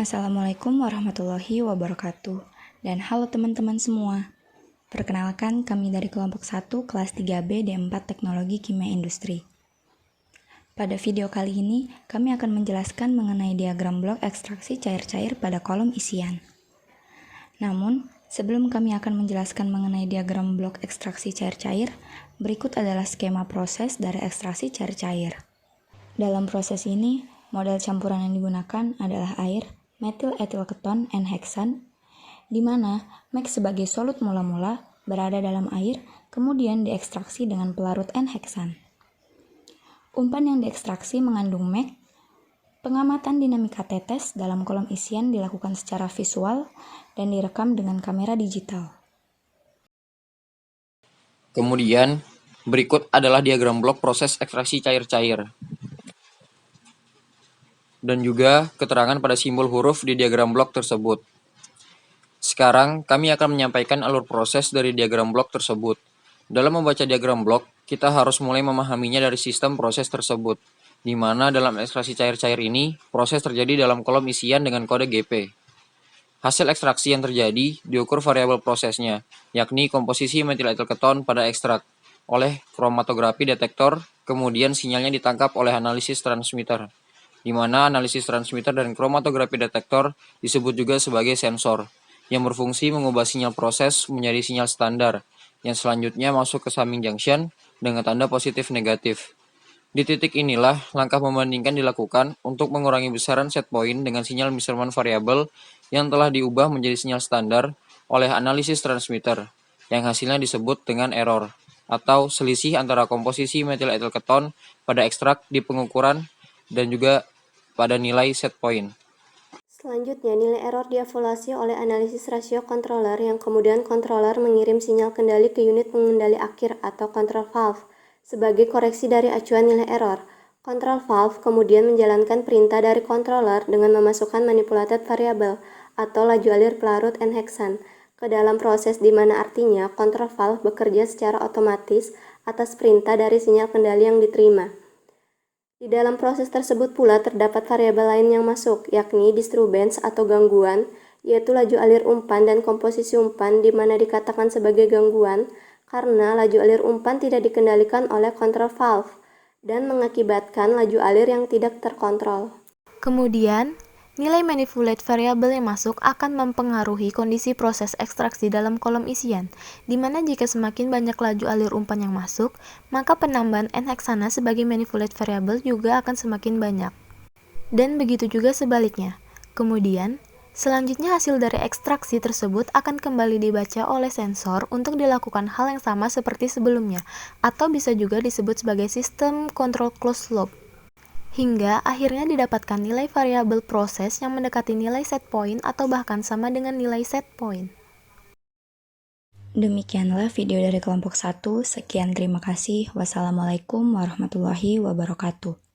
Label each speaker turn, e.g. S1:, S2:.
S1: Assalamualaikum warahmatullahi wabarakatuh. Dan halo teman-teman semua. Perkenalkan, kami dari kelompok 1 kelas 3B D4 Teknologi Kimia Industri. Pada video kali ini, kami akan menjelaskan mengenai diagram blok ekstraksi cair-cair pada kolom isian. Namun, sebelum kami akan menjelaskan mengenai diagram blok ekstraksi cair-cair, berikut adalah skema proses dari ekstraksi cair-cair. Dalam proses ini, model campuran yang digunakan adalah air, metil etil keton, N-heksan, di mana MEG sebagai solut mula-mula berada dalam air, kemudian diekstraksi dengan pelarut N-heksan. Umpan yang diekstraksi mengandung MEG. Pengamatan dinamika tetes dalam kolom isian dilakukan secara visual dan direkam dengan kamera digital.
S2: Kemudian, berikut adalah diagram blok proses ekstraksi cair-cair dan juga keterangan pada simbol huruf di diagram blok tersebut. Sekarang, kami akan menyampaikan alur proses dari diagram blok tersebut. Dalam membaca diagram blok, kita harus mulai memahaminya dari sistem proses tersebut, di mana dalam ekstraksi cair-cair ini, proses terjadi dalam kolom isian dengan kode GP. Hasil ekstraksi yang terjadi diukur variabel prosesnya, yakni komposisi metil etil keton pada ekstrak, oleh kromatografi detektor, kemudian sinyalnya ditangkap oleh analisis transmitter, di mana analisis transmitter dan kromatografi detektor disebut juga sebagai sensor, yang berfungsi mengubah sinyal proses menjadi sinyal standar, yang selanjutnya masuk ke summing junction dengan tanda positif negatif. Di titik inilah langkah membandingkan dilakukan untuk mengurangi besaran set point dengan sinyal measurement variabel yang telah diubah menjadi sinyal standar oleh analisis transmitter, yang hasilnya disebut dengan error, atau selisih antara komposisi metil etil keton pada ekstrak di pengukuran dan juga pada nilai set point.
S3: Selanjutnya, nilai error dievaluasi oleh analisis rasio controller yang kemudian controller mengirim sinyal kendali ke unit pengendali akhir atau control valve sebagai koreksi dari acuan nilai error. Control valve kemudian menjalankan perintah dari controller dengan memasukkan manipulated variable atau laju alir pelarut N-heksan ke dalam proses di mana artinya control valve bekerja secara otomatis atas perintah dari sinyal kendali yang diterima. Di dalam proses tersebut pula terdapat variabel lain yang masuk, yakni disturbance atau gangguan, yaitu laju alir umpan dan komposisi umpan di mana dikatakan sebagai gangguan karena laju alir umpan tidak dikendalikan oleh control valve dan mengakibatkan laju alir yang tidak terkontrol.
S4: Kemudian, nilai manipulate variable yang masuk akan mempengaruhi kondisi proses ekstraksi dalam kolom isian, di mana jika semakin banyak laju alir umpan yang masuk, maka penambahan N-heksana sebagai manipulate variable juga akan semakin banyak. Dan begitu juga sebaliknya. Kemudian, selanjutnya hasil dari ekstraksi tersebut akan kembali dibaca oleh sensor untuk dilakukan hal yang sama seperti sebelumnya, atau bisa juga disebut sebagai sistem control closed loop. Hingga akhirnya didapatkan nilai variabel proses yang mendekati nilai set point atau bahkan sama dengan nilai set point.
S1: Demikianlah video dari kelompok 1. Sekian, terima kasih. Wassalamualaikum warahmatullahi wabarakatuh.